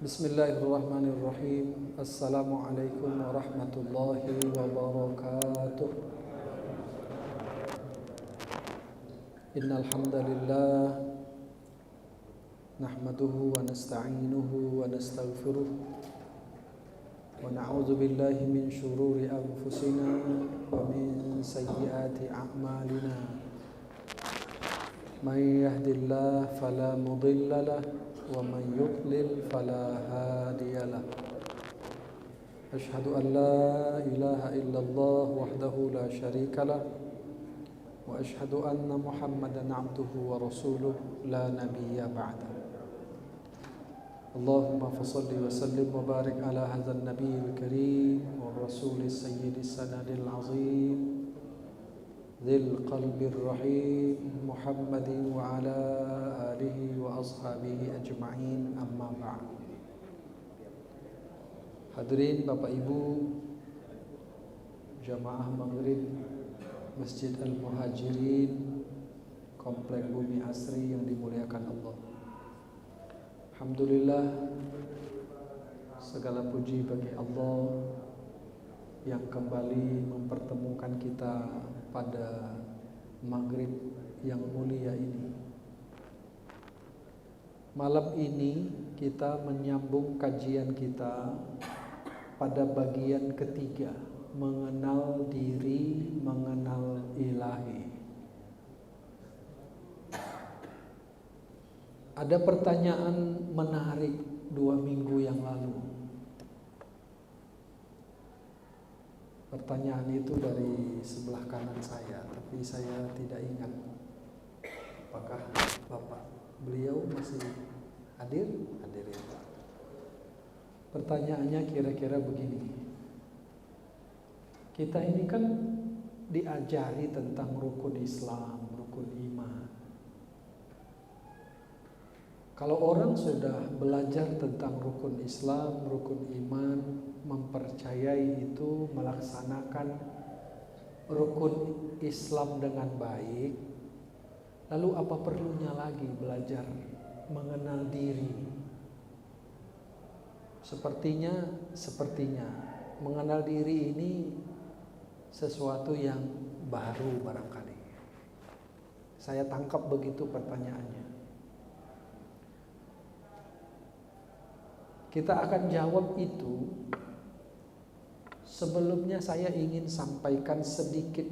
Bismillahirrahmanirrahim. Assalamualaikum warahmatullahi wabarakatuh. Innal hamdalillah nahmaduhu wa nasta'inuhu wa nastaghfiruh wa na'udzu billahi min shururi anfusina wa min sayyiati a'malina. May yahdihillahu fala mudilla lahu wa man yudlil fala hadiyalah. Asyhadu an la ilaha illallah wahdahu la syarikalah wa asyhadu anna Muhammadan abduhu wa rasuluh la nabiyya ba'da. Allahumma fassalli wa sallim wa barik ala hadzal nabiyil karim wa rasulis sayyidis sanadil azim dzil qalbir rahim Muhammadin wa ala alihi wa ashabihi ajma'in, amma ba'd. Hadirin Bapak Ibu jamaah Maghrib Masjid Al-Muhajirin Komplek Bumi Asri yang dimuliakan Allah. Alhamdulillah, segala puji bagi Allah yang kembali mempertemukan kita pada Maghrib yang mulia ini. Malam ini kita menyambung kajian kita pada bagian ketiga, mengenal diri, mengenal ilahi. Ada pertanyaan menarik 2 minggu yang lalu. Pertanyaan itu dari sebelah kanan saya, tapi saya tidak ingat apakah Bapak beliau masih hadir? Hadir ya. Pertanyaannya kira-kira begini. Kita ini kan diajari tentang rukun Islam, rukun iman. Kalau orang sudah belajar tentang rukun Islam, rukun iman, mempercayai itu, melaksanakan rukun Islam dengan baik, lalu apa perlunya lagi belajar mengenal diri? Sepertinya mengenal diri ini sesuatu yang baru barangkali. Saya tangkap begitu pertanyaannya. Kita akan jawab itu. Sebelumnya saya ingin sampaikan sedikit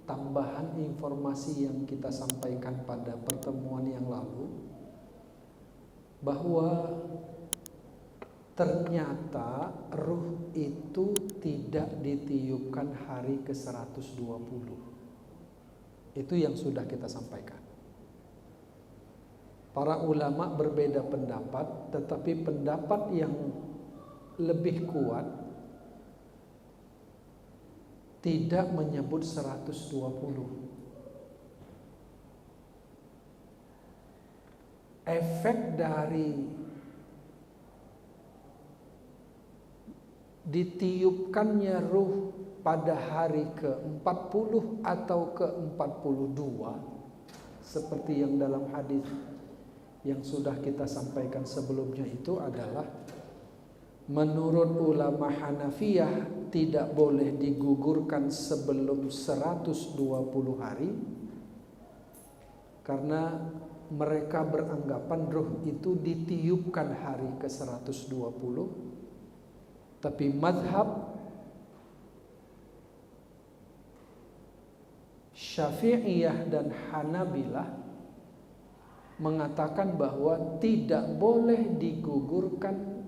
tambahan informasi yang kita sampaikan pada pertemuan yang lalu, bahwa ternyata ruh itu tidak ditiupkan hari ke-120. Itu yang sudah kita sampaikan. Para ulama berbeda pendapat, tetapi pendapat yang lebih kuat tidak menyebut 120. Efek dari ditiupkannya ruh pada hari ke-40 atau ke-42, seperti yang dalam hadis yang sudah kita sampaikan sebelumnya itu adalah, menurut ulama Hanafiyah tidak boleh digugurkan sebelum 120 hari, karena mereka beranggapan ruh itu ditiupkan hari ke-120. Tapi mazhab Syafi'iyah dan Hanabilah mengatakan bahwa tidak boleh digugurkan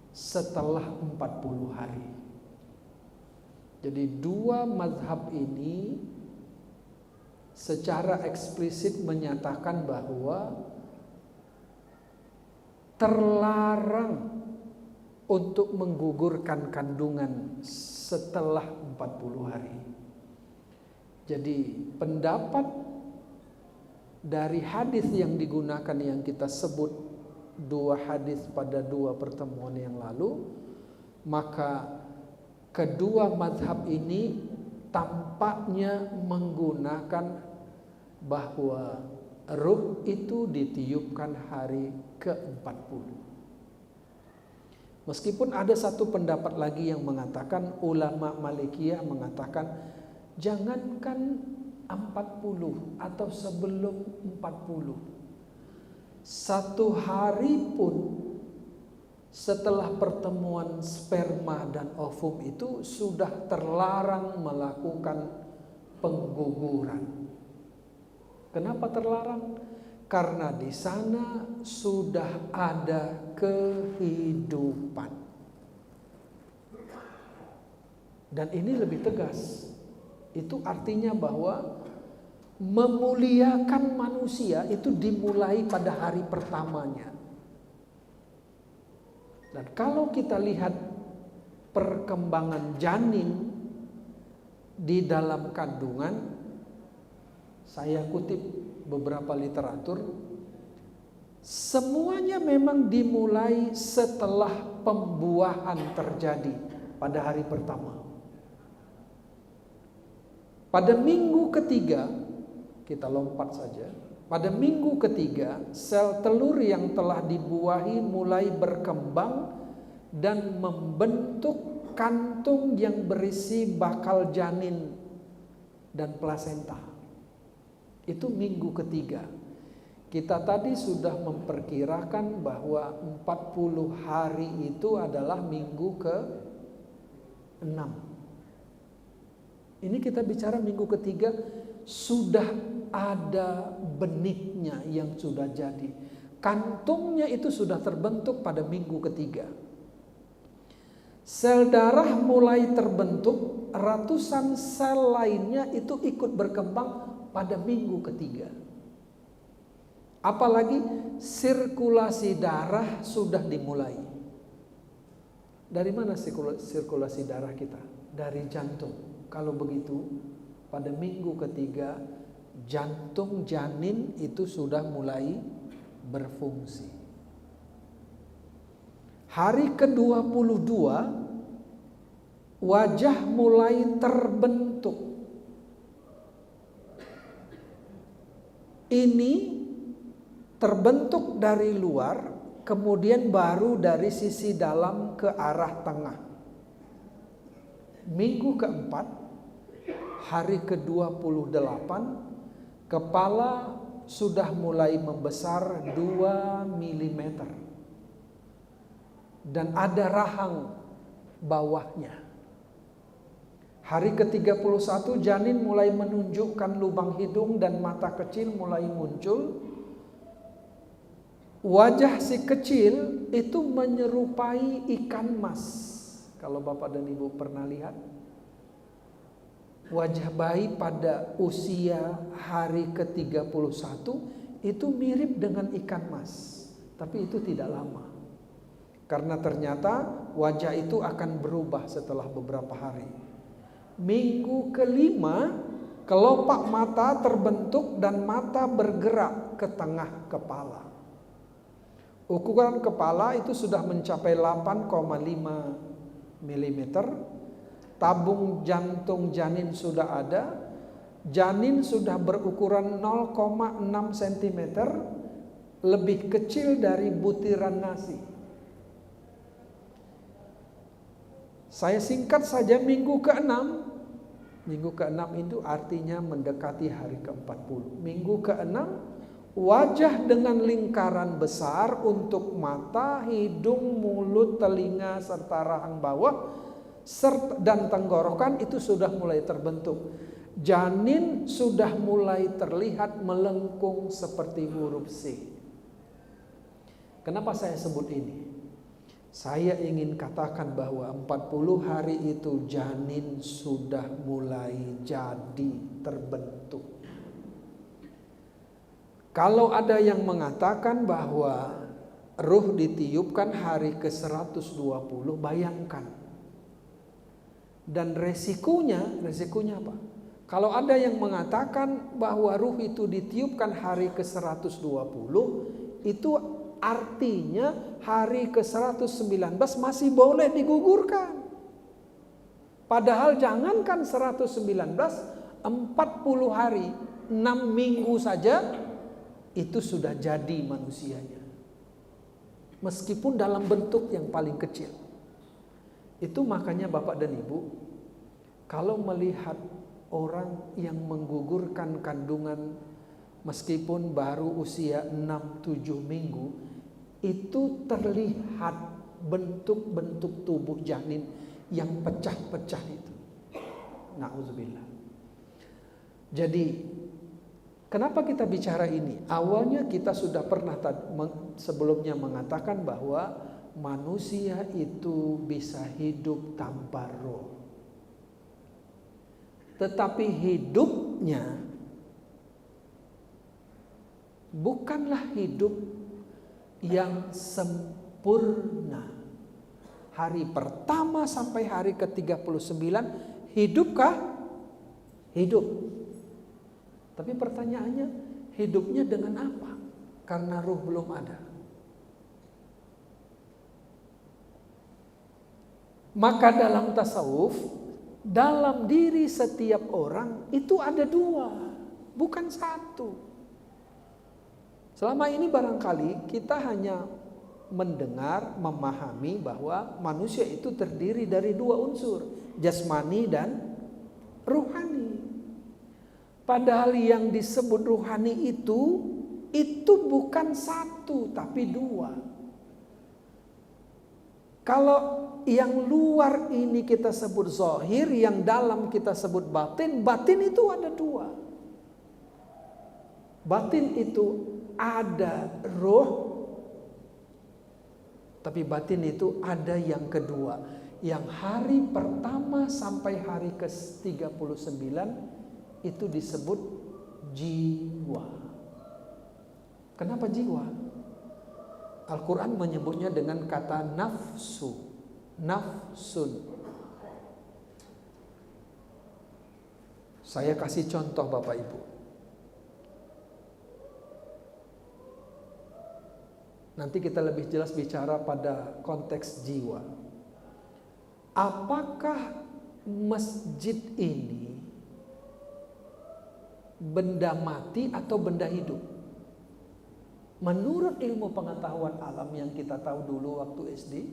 setelah 40 hari. Jadi dua mazhab ini secara eksplisit menyatakan bahwa terlarang untuk menggugurkan kandungan setelah 40 hari. Jadi pendapat dari hadis yang digunakan yang kita sebut 2 hadis pada 2 pertemuan yang lalu, maka kedua mazhab ini tampaknya menggunakan bahwa ruh itu ditiupkan hari ke-40. Meskipun ada satu pendapat lagi yang mengatakan, ulama Malikiyah mengatakan, jangankan 40 atau sebelum 40, satu hari pun setelah pertemuan sperma dan ovum itu sudah terlarang melakukan pengguguran. Kenapa terlarang? Karena di sana sudah ada kehidupan. Dan ini lebih tegas. Itu artinya bahwa memuliakan manusia itu dimulai pada hari pertamanya. Dan kalau kita lihat perkembangan janin di dalam kandungan, saya kutip beberapa literatur, semuanya memang dimulai setelah pembuahan terjadi pada hari pertama. Pada minggu ketiga, kita lompat saja. Pada minggu ketiga, sel telur yang telah dibuahi mulai berkembang dan membentuk kantung yang berisi bakal janin dan plasenta. Itu minggu ketiga. Kita tadi sudah memperkirakan bahwa 40 hari itu adalah minggu ke-6. Ini kita bicara minggu ketiga, sudah ada benihnya yang sudah jadi. Kantungnya itu sudah terbentuk pada minggu ketiga. Sel darah mulai terbentuk, ratusan sel lainnya itu ikut berkembang pada minggu ketiga. Apalagi sirkulasi darah sudah dimulai. Dari mana sirkulasi darah kita? Dari jantung. Kalau begitu, pada minggu ketiga jantung janin itu sudah mulai berfungsi. Hari ke-22 wajah mulai terbentuk. Ini terbentuk dari luar, kemudian baru dari sisi dalam ke arah tengah. Minggu keempat, hari ke-28, kepala sudah mulai membesar 2 mm. Dan ada rahang bawahnya. Hari ke-31 janin mulai menunjukkan lubang hidung dan mata kecil mulai muncul. Wajah si kecil itu menyerupai ikan mas. Kalau Bapak dan Ibu pernah lihat, wajah bayi pada usia hari ke-31 itu mirip dengan ikan mas. Tapi itu tidak lama. Karena ternyata wajah itu akan berubah setelah beberapa hari. Minggu ke-5, kelopak mata terbentuk dan mata bergerak ke tengah kepala. Ukuran kepala itu sudah mencapai 8,5 mm. Tabung jantung janin sudah ada. Janin sudah berukuran 0,6 cm, lebih kecil dari butiran nasi. Saya singkat saja, minggu ke-6. Minggu ke-6 itu artinya mendekati hari ke-40. Minggu ke-6, wajah dengan lingkaran besar untuk mata, hidung, mulut, telinga, serta rahang bawah dan tenggorokan itu sudah mulai terbentuk. Janin sudah mulai terlihat melengkung seperti huruf C. Kenapa saya sebut ini? Saya ingin katakan bahwa 40 hari itu janin sudah mulai jadi terbentuk. Kalau ada yang mengatakan bahwa ruh ditiupkan hari ke-120, bayangkan. Dan resikonya apa? Kalau ada yang mengatakan bahwa ruh itu ditiupkan hari ke-120, itu artinya hari ke-119 masih boleh digugurkan. Padahal jangankan 119, 40 hari, 6 minggu saja itu sudah jadi manusianya. meskipun dalam bentuk yang paling kecil. Itu makanya Bapak dan Ibu, kalau melihat orang yang menggugurkan kandungan meskipun baru usia 6-7 minggu, itu terlihat bentuk-bentuk tubuh janin yang pecah-pecah itu. Na'udzubillah. Jadi kenapa kita bicara ini? Awalnya kita sudah pernah sebelumnya mengatakan bahwa manusia itu bisa hidup tanpa roh. Tetapi hidupnya bukanlah hidup yang sempurna. Hari pertama sampai hari ke-39 hidupkah? Hidup. Tapi pertanyaannya, hidupnya dengan apa? Karena ruh belum ada. Maka dalam tasawuf, dalam diri setiap orang itu ada dua, bukan satu. Selama ini barangkali kita hanya mendengar, memahami bahwa manusia itu terdiri dari dua unsur, jasmani dan ruhani. Padahal yang disebut ruhani itu bukan satu tapi dua. Kalau yang luar ini kita sebut zahir, yang dalam kita sebut batin, batin itu ada dua. Batin itu ada roh, tapi batin itu ada yang kedua, yang hari pertama sampai hari ke-39 itu disebut jiwa. Kenapa jiwa? Al-Quran menyebutnya dengan kata nafsu, nafsun. Saya kasih contoh Bapak Ibu. Nanti kita lebih jelas bicara pada konteks jiwa. Apakah masjid ini benda mati atau benda hidup? Menurut ilmu pengetahuan alam yang kita tahu dulu waktu SD,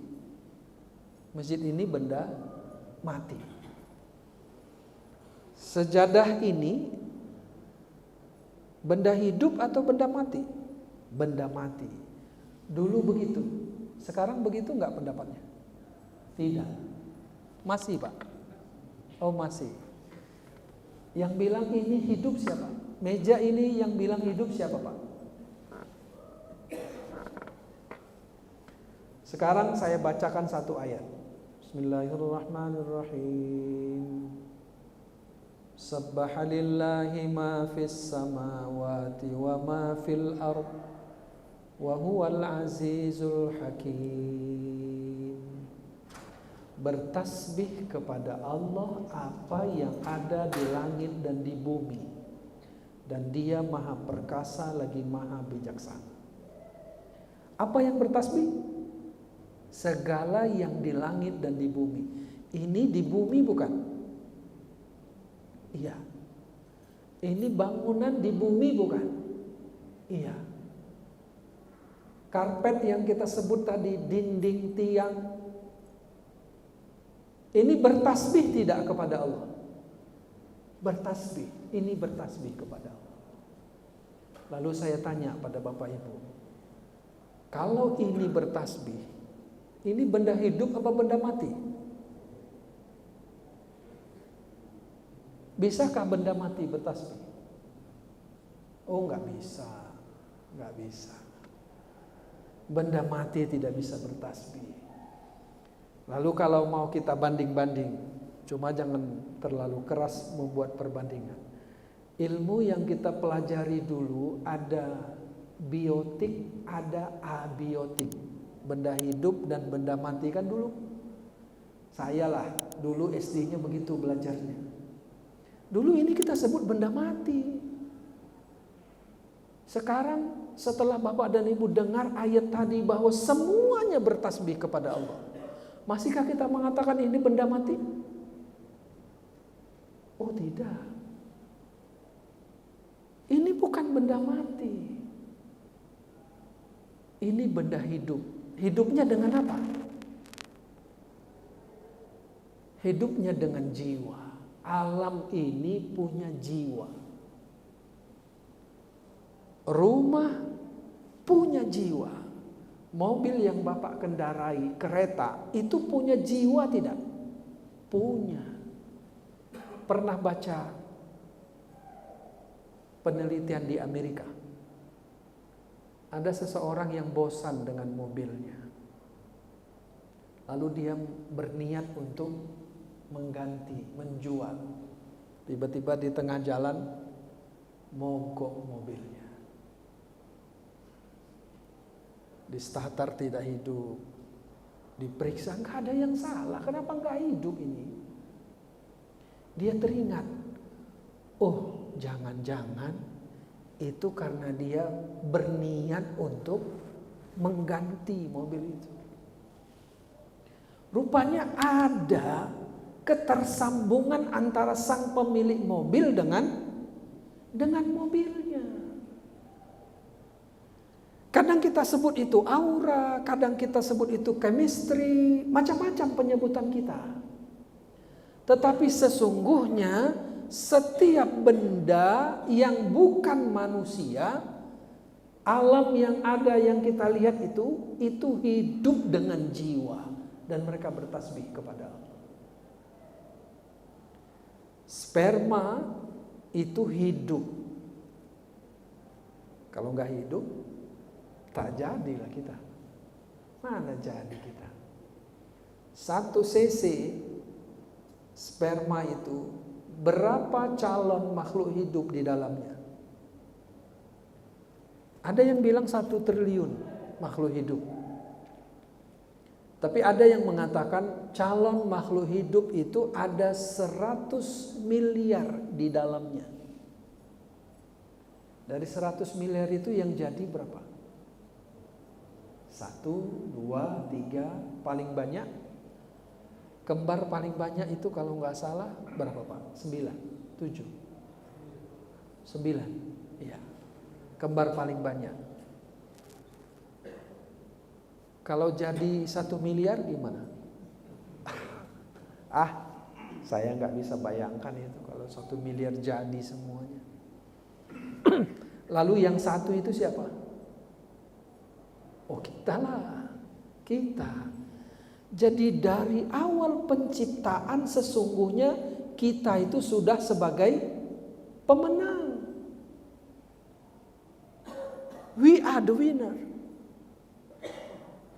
masjid ini benda mati. Sejadah ini benda hidup atau benda mati? Benda mati. Dulu begitu. Sekarang begitu enggak pendapatnya? Tidak. Masih Pak? Oh masih. Yang bilang ini hidup siapa? Meja ini yang bilang hidup siapa Pak? Sekarang saya bacakan satu ayat. Bismillahirrahmanirrahim. Sabbaha lillahi ma fis samawati wa ma fil ard wa huwal azizul hakim. Bertasbih kepada Allah apa yang ada di langit dan di bumi, dan Dia maha perkasa lagi maha bijaksana. Apa yang bertasbih? Segala yang di langit dan di bumi. Ini di bumi bukan? Iya. Ini bangunan di bumi bukan? Iya. Karpet yang kita sebut tadi, dinding, tiang, ini bertasbih tidak kepada Allah? Bertasbih. Ini bertasbih kepada Allah. Lalu saya tanya pada Bapak Ibu, kalau ini bertasbih, ini benda hidup apa benda mati? Bisakah benda mati bertasbih? Oh, nggak bisa, nggak bisa. Benda mati tidak bisa bertasbih. Lalu kalau mau kita banding-banding, cuma jangan terlalu keras membuat perbandingan. Ilmu yang kita pelajari dulu ada biotik, ada abiotik. Benda hidup dan benda mati kan dulu. Saya lah dulu SD-nya begitu belajarnya. Dulu ini kita sebut benda mati. Sekarang setelah Bapak dan Ibu dengar ayat tadi bahwa semuanya bertasbih kepada Allah, masihkah kita mengatakan ini benda mati? Oh tidak. Ini bukan benda mati. Ini benda hidup. hidupnya dengan apa? Hidupnya dengan jiwa. Alam ini punya jiwa. Rumah punya jiwa. Mobil yang Bapak kendarai, kereta, itu punya jiwa tidak? Punya. Pernah baca penelitian di Amerika? Ada seseorang yang bosan dengan mobilnya. Lalu dia berniat untuk mengganti, menjual. Tiba-tiba di tengah jalan mogok mobilnya. Di starter tidak hidup. Diperiksa, nggak ada yang salah. Kenapa nggak hidup ini? Dia teringat, oh jangan-jangan itu karena dia berniat untuk mengganti mobil itu. Rupanya ada ketersambungan antara sang pemilik mobil dengan mobilnya. Kadang kita sebut itu aura, kadang kita sebut itu chemistry, macam-macam penyebutan kita. Tetapi sesungguhnya setiap benda yang bukan manusia, alam yang ada yang kita lihat itu hidup dengan jiwa dan mereka bertasbih kepada Allah. Sperma itu hidup. Kalau nggak hidup, tak jadilah kita. Mana jadi kita? 1 cc sperma itu berapa calon makhluk hidup di dalamnya? Ada yang bilang 1 triliun makhluk hidup. Tapi ada yang mengatakan calon makhluk hidup itu ada 100 miliar di dalamnya. Dari 100 miliar itu yang jadi berapa? 1, 2, 3, paling banyak. Kembar paling banyak itu kalau nggak salah berapa Pak? 9, 7, 9. Iya. Kembar paling banyak. Kalau jadi 1 miliar gimana? Saya nggak bisa bayangkan itu kalau 1 miliar jadi semuanya. Lalu yang 1 itu siapa? Oh kita lah, kita. Jadi dari awal penciptaan sesungguhnya kita itu sudah sebagai pemenang. We are the winner.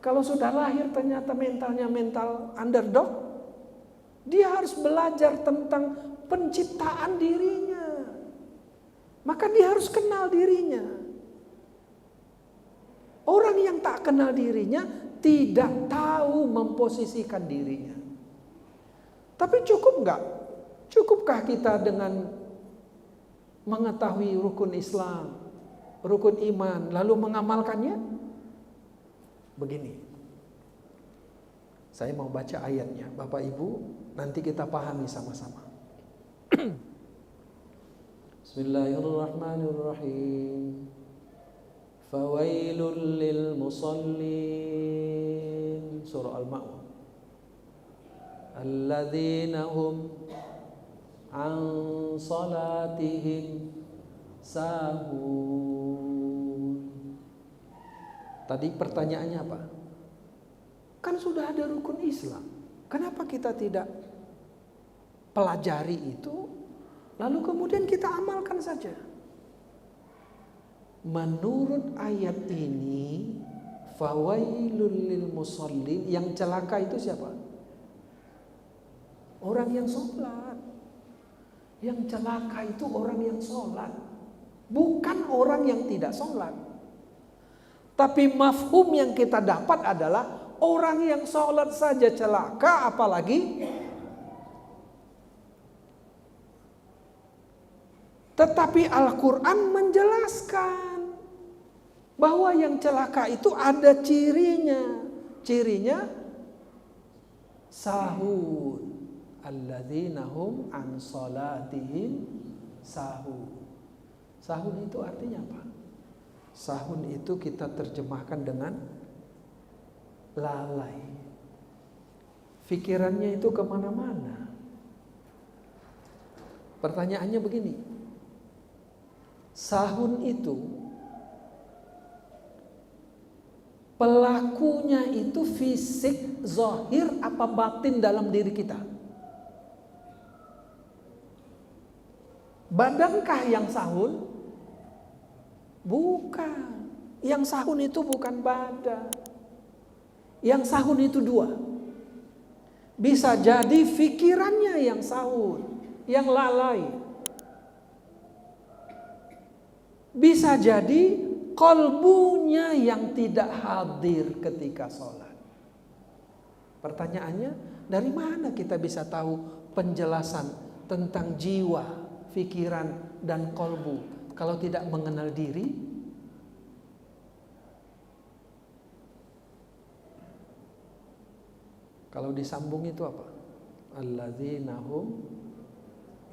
Kalau sudah lahir ternyata mentalnya mental underdog, dia harus belajar tentang penciptaan dirinya. Maka dia harus kenal dirinya. Orang yang tak kenal dirinya tidak tahu memposisikan dirinya. Tapi cukup enggak? Cukupkah kita dengan mengetahui rukun Islam, rukun iman, lalu mengamalkannya? Begini, saya mau baca ayatnya, Bapak Ibu, nanti kita pahami sama-sama. Bismillahirrahmanirrahim. Fawailul lil musallin. Surah Al-Ma'un. Alladzina hum an salatihim sahun. Tadi pertanyaannya apa? Kan sudah ada rukun Islam. Kenapa kita tidak pelajari itu, lalu kemudian kita amalkan saja? Menurut ayat ini, fawailul lil musallin, yang celaka itu siapa? Orang yang sholat. Yang celaka itu orang yang sholat, bukan orang yang tidak sholat. Tapi mafhum yang kita dapat adalah orang yang sholat saja celaka, apalagi. Tetapi Al-Quran menjelaskan bahwa yang celaka itu ada cirinya. Cirinya sahun. Alladzina hum an salatihim sahun. Sahun itu artinya apa? Sahun itu kita terjemahkan dengan lalai. Pikirannya itu kemana-mana. Pertanyaannya begini, sahun itu pelakunya itu fisik, zahir, apa batin dalam diri kita? Badankah yang sahun? Bukan. Yang sahun itu bukan badan. Yang sahun itu dua. Bisa jadi pikirannya yang sahun, yang lalai. Bisa jadi qalbunya yang tidak hadir ketika sholat. Pertanyaannya, dari mana kita bisa tahu penjelasan tentang jiwa, pikiran, dan qalbu kalau tidak mengenal diri? Kalau disambung itu apa? Alladzina hum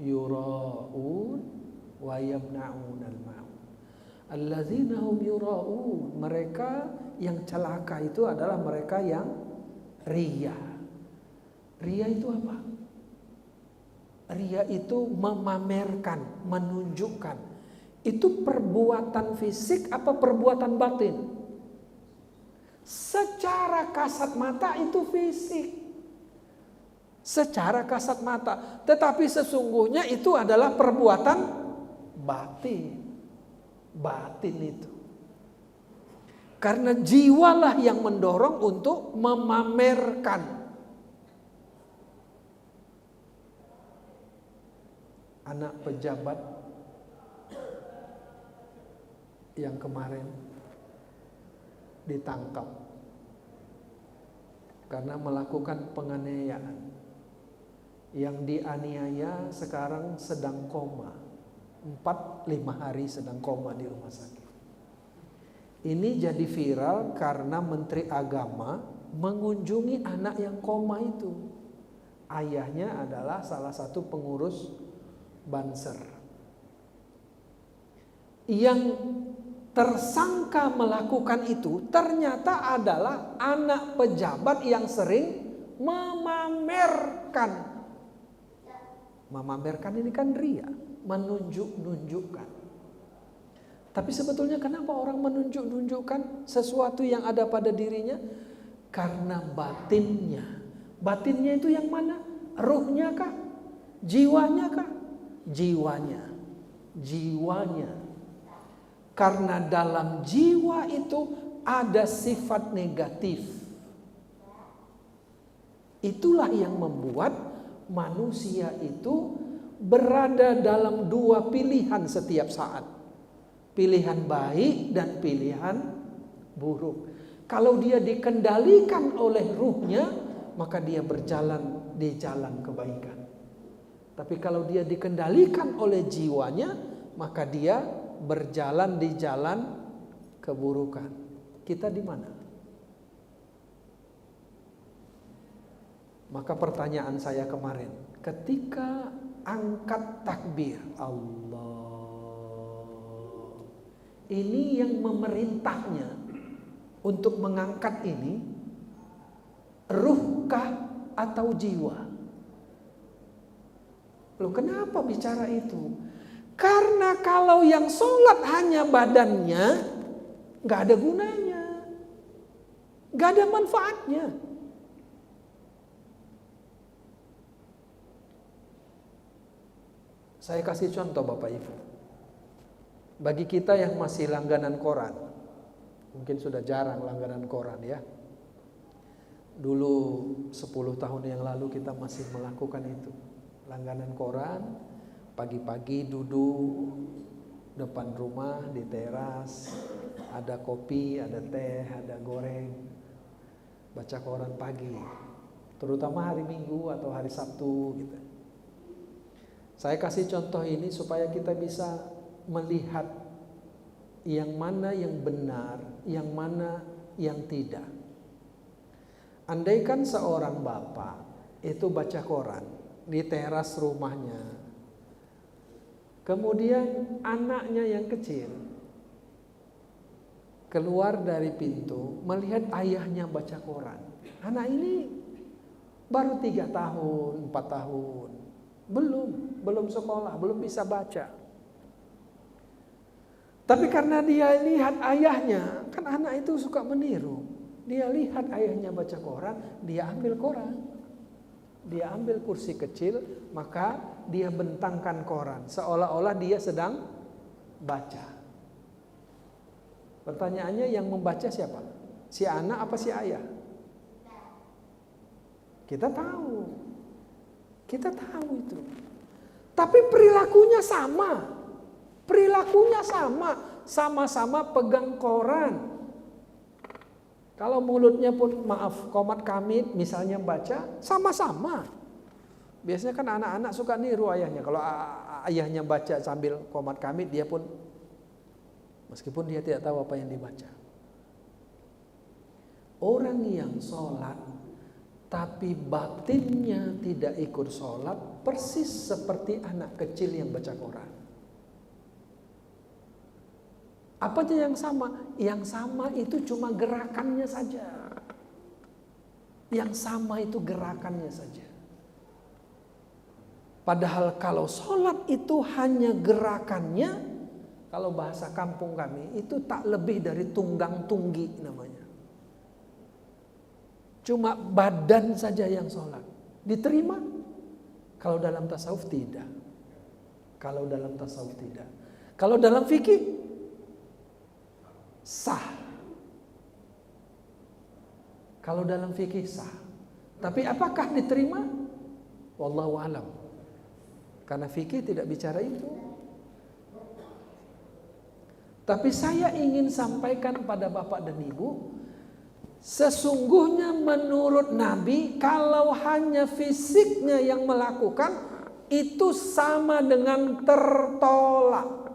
yura'un wa yamna'unal ma'un. Alladzina hum yura'un, mereka yang celaka itu adalah mereka yang riya. Riya itu apa? Riya itu memamerkan, menunjukkan. Itu perbuatan fisik apa perbuatan batin? Secara kasat mata itu fisik. Secara kasat mata. Tetapi sesungguhnya itu adalah perbuatan batin. Batin itu. Karena jiwalah yang mendorong untuk memamerkan. Anak pejabat yang kemarin ditangkap karena melakukan penganiayaan. Yang dianiaya sekarang sedang koma, 4-5 hari sedang koma di rumah sakit. Ini jadi viral karena Menteri Agama mengunjungi anak yang koma itu. Ayahnya adalah salah satu pengurus Banser. Yang tersangka melakukan itu ternyata adalah anak pejabat yang sering memamerkan. Memamerkan ini kan riya, menunjukkan. Tapi sebetulnya kenapa orang menunjukkan sesuatu yang ada pada dirinya? Karena batinnya. Batinnya itu yang mana? Ruhnya kah? Jiwanya kah? Jiwanya. Karena dalam jiwa itu ada sifat negatif. Itulah yang membuat manusia itu berada dalam dua pilihan setiap saat. Pilihan baik dan pilihan buruk. Kalau dia dikendalikan oleh ruhnya, maka dia berjalan di jalan kebaikan. Tapi kalau dia dikendalikan oleh jiwanya, maka dia berjalan di jalan keburukan. Kita di mana? Maka pertanyaan saya kemarin, ketika angkat takbir, Allah, ini yang memerintahnya untuk mengangkat ini, ruhkah atau jiwa? Loh, kenapa bicara itu? Karena kalau yang sholat hanya badannya, gak ada gunanya, gak ada manfaatnya. Saya kasih contoh Bapak Ibu. Bagi kita yang masih langganan koran, mungkin sudah jarang langganan koran ya. Dulu 10 tahun yang lalu kita masih melakukan itu. Langganan koran, pagi-pagi duduk depan rumah di teras, ada kopi, ada teh, ada goreng, baca koran pagi, terutama hari Minggu atau hari Sabtu gitu. Saya kasih contoh ini supaya kita bisa melihat yang mana yang benar, yang mana yang tidak. Andaikan seorang bapak itu baca koran di teras rumahnya, kemudian anaknya yang kecil keluar dari pintu, melihat ayahnya baca koran. Anak ini baru 3 tahun, 4 tahun. Belum sekolah, belum bisa baca. Tapi karena dia lihat ayahnya, kan anak itu suka meniru. Dia lihat ayahnya baca koran, dia ambil koran. Dia ambil kursi kecil, maka dia bentangkan koran. Seolah-olah dia sedang baca. Pertanyaannya, yang membaca siapa? Si anak apa si ayah? Kita tahu itu. Tapi perilakunya sama. Sama-sama pegang koran. Kalau mulutnya pun komat kamit misalnya baca, sama-sama. Biasanya kan anak-anak suka niru ayahnya. Kalau ayahnya baca sambil komat kamit, dia pun, meskipun dia tidak tahu apa yang dibaca. Orang yang sholat tapi batinnya tidak ikut sholat, persis seperti anak kecil yang baca koran. Apa aja yang sama? Yang sama itu cuma gerakannya saja. Yang sama itu gerakannya saja. Padahal kalau sholat itu hanya gerakannya, kalau bahasa kampung kami itu tak lebih dari tunggang tunggi namanya. Cuma badan saja yang sholat. Diterima? Kalau dalam tasawuf tidak. Kalau dalam fikih sah. Kalau dalam fikih sah. Tapi apakah diterima? Wallahu alam. Karena fikih tidak bicara itu. Tapi saya ingin sampaikan pada Bapak dan Ibu, sesungguhnya menurut Nabi, kalau hanya fisiknya yang melakukan, itu sama dengan tertolak.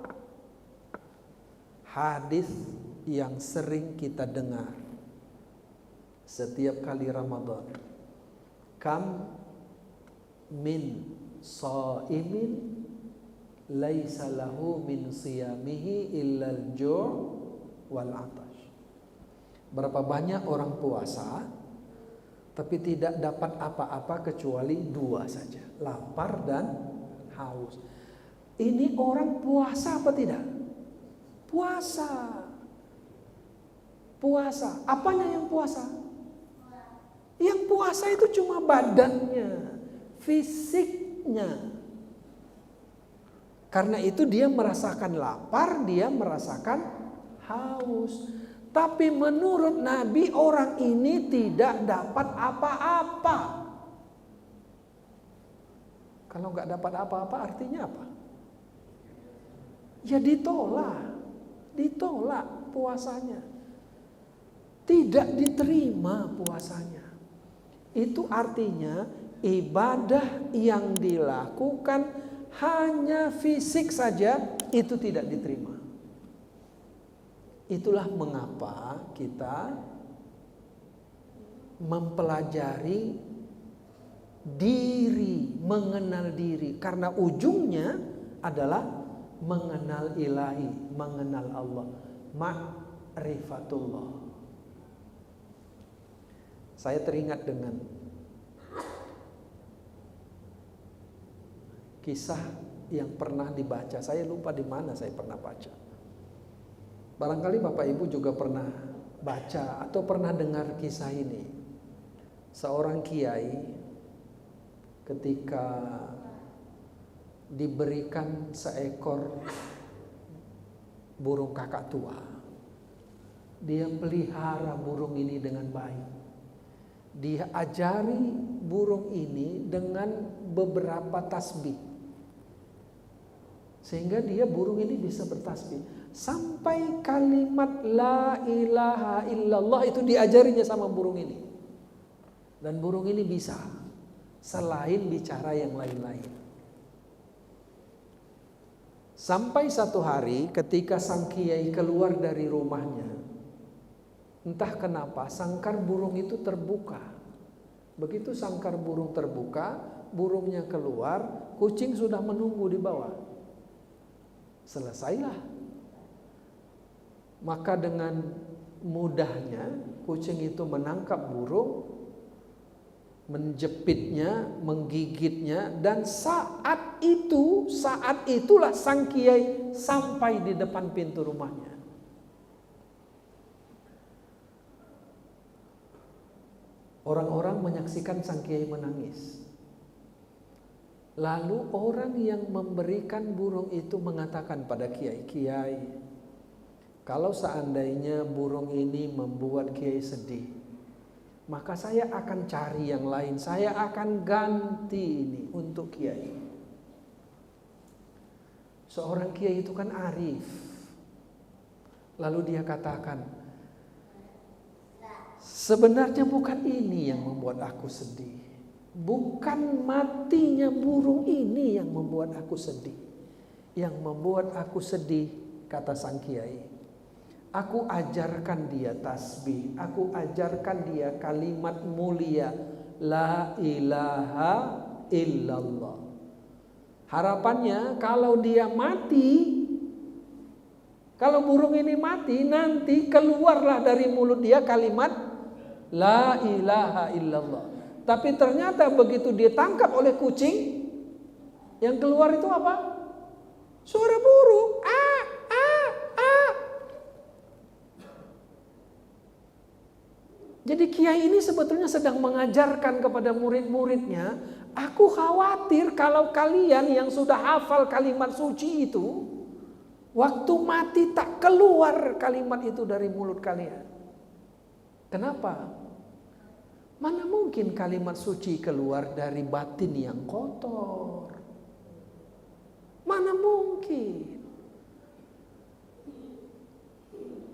Hadis yang sering kita dengar setiap kali Ramadan. Kam min shaimin laisa lahu min siyamihi illal ju' wal 'atash. Berapa banyak orang puasa tapi tidak dapat apa-apa kecuali 2 saja, lapar dan haus. Ini orang puasa apa tidak? Puasa. Apanya yang puasa? Yang puasa itu cuma badannya, fisiknya. Karena itu dia merasakan lapar, dia merasakan haus. Tapi menurut Nabi, orang ini tidak dapat apa-apa. Kalau nggak dapat apa-apa artinya apa? Ya ditolak puasanya. Tidak diterima puasanya. Itu artinya ibadah yang dilakukan hanya fisik saja itu tidak diterima. Itulah mengapa kita mempelajari diri, mengenal diri. Karena ujungnya adalah mengenal ilahi, mengenal Allah, ma'rifatullah. Saya teringat dengan kisah yang pernah dibaca. Saya lupa di mana saya pernah baca. Barangkali Bapak Ibu juga pernah baca atau pernah dengar kisah ini. Seorang kiai ketika diberikan seekor burung kakak tua, dia pelihara burung ini dengan baik. Dia ajari burung ini dengan beberapa tasbih, sehingga burung ini bisa bertasbih. Sampai kalimat la ilaha illallah itu diajarinya sama burung ini. Dan burung ini bisa, selain bicara yang lain-lain. Sampai satu hari ketika sang kiai keluar dari rumahnya, entah kenapa sangkar burung itu terbuka. Begitu sangkar burung terbuka, burungnya keluar, kucing sudah menunggu di bawah. Selesailah. Maka dengan mudahnya kucing itu menangkap burung, menjepitnya, menggigitnya, dan saat itulah sang kiai sampai di depan pintu rumahnya. Orang-orang menyaksikan sang kiai menangis. Lalu orang yang memberikan burung itu mengatakan pada kiai, "Kiai, kalau seandainya burung ini membuat kiai sedih, maka saya akan cari yang lain, saya akan ganti ini untuk kiai." Seorang kiai itu kan arif. Lalu dia katakan, "Sebenarnya bukan ini yang membuat aku sedih. Bukan matinya burung ini yang membuat aku sedih. Yang membuat aku sedih," kata sang kiai, "aku ajarkan dia tasbih, aku ajarkan dia kalimat mulia, la ilaha illallah. Harapannya kalau dia mati, kalau burung ini mati, nanti keluarlah dari mulut dia kalimat la ilaha illallah. Tapi ternyata begitu dia tangkap oleh kucing, yang keluar itu apa? Suara burung. Jadi kiai ini sebetulnya sedang mengajarkan kepada murid-muridnya, aku khawatir kalau kalian yang sudah hafal kalimat suci itu, waktu mati tak keluar kalimat itu dari mulut kalian. Kenapa? Mana mungkin kalimat suci keluar dari batin yang kotor? Mana mungkin?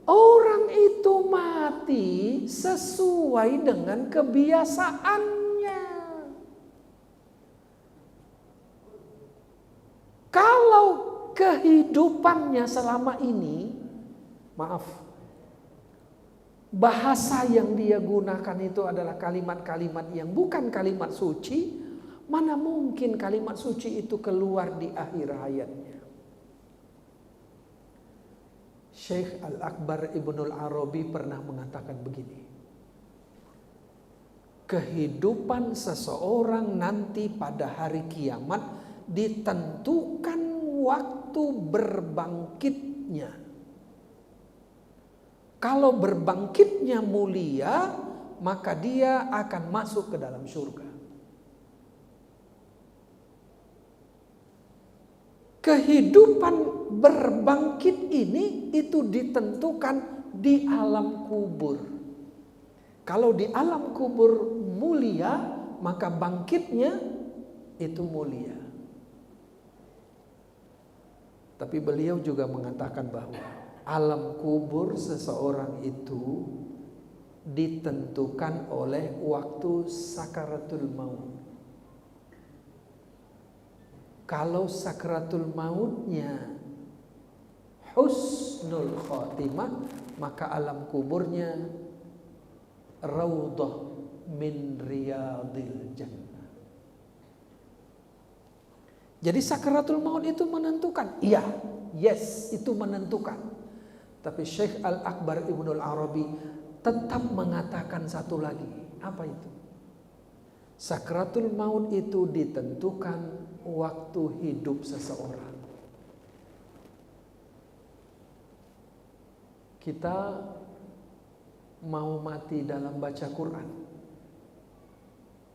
Orang itu mati sesuai dengan kebiasaannya. Kalau kehidupannya selama ini, maaf, bahasa yang dia gunakan itu adalah kalimat-kalimat yang bukan kalimat suci, mana mungkin kalimat suci itu keluar di akhir hayatnya. Syekh Al-Akbar Ibnul Arabi pernah mengatakan begini, kehidupan seseorang nanti pada hari kiamat ditentukan waktu berbangkitnya. Kalau berbangkitnya mulia, maka dia akan masuk ke dalam surga. Kehidupan berbangkit ini itu ditentukan di alam kubur. Kalau di alam kubur mulia, maka bangkitnya itu mulia. Tapi beliau juga mengatakan bahwa alam kubur seseorang itu ditentukan oleh waktu sakaratul maut. Kalau sakaratul mautnya husnul khotimah, maka alam kuburnya raudhah min riyadil jannah. Jadi sakaratul maut itu menentukan. Iya, yes, itu menentukan. Tapi Syekh Al-Akbar Ibnul Arabi tetap mengatakan satu lagi. Apa itu? Sakratul maut itu ditentukan waktu hidup seseorang. Kita mau mati dalam baca Quran.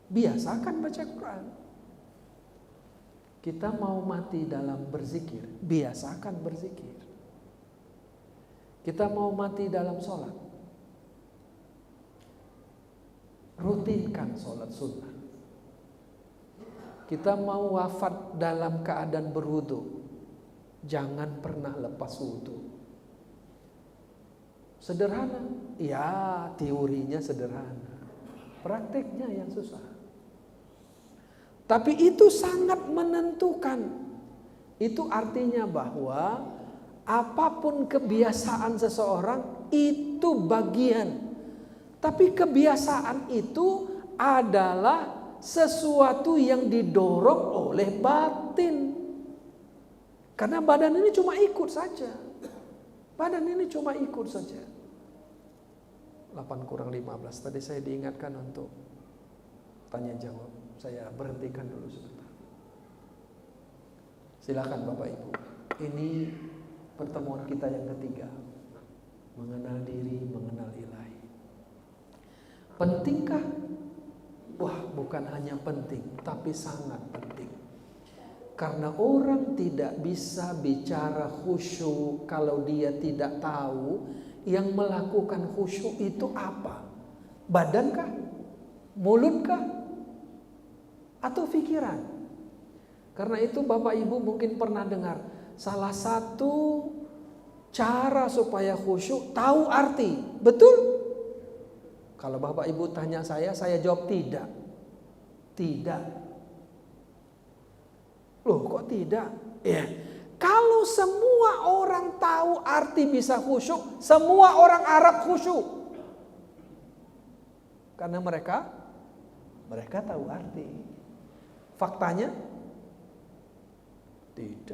Biasakan baca Quran. Kita mau mati dalam berzikir. Biasakan berzikir. Kita mau mati dalam sholat, rutinkan sholat sunnah. Kita mau wafat dalam keadaan berwudu, jangan pernah lepas wudu. Sederhana, ya teorinya sederhana, prakteknya yang susah. Tapi itu sangat menentukan. Itu artinya bahwa apapun kebiasaan seseorang itu bagian. Tapi kebiasaan itu adalah sesuatu yang didorong oleh batin. Karena badan ini cuma ikut saja. Badan ini cuma ikut saja. 8 kurang 15. Tadi saya diingatkan untuk tanya jawab. Saya berhentikan dulu sebentar. Silakan Bapak Ibu. Ini pertemuan kita yang ketiga. Mengenal diri, mengenal ilahi. Pentingkah? Wah, bukan hanya penting, tapi sangat penting. Karena orang tidak bisa bicara khusyuk kalau dia tidak tahu yang melakukan khusyuk itu apa. Badankah? Mulutkah? Atau pikiran? Karena itu Bapak Ibu mungkin pernah dengar, salah satu cara supaya khusyuk tahu arti. Betul? Kalau Bapak Ibu tanya saya jawab tidak. Tidak. Loh kok tidak? Ya. Kalau semua orang tahu arti bisa khusyuk, semua orang Arab khusyuk. Karena mereka tahu arti. Faktanya tidak.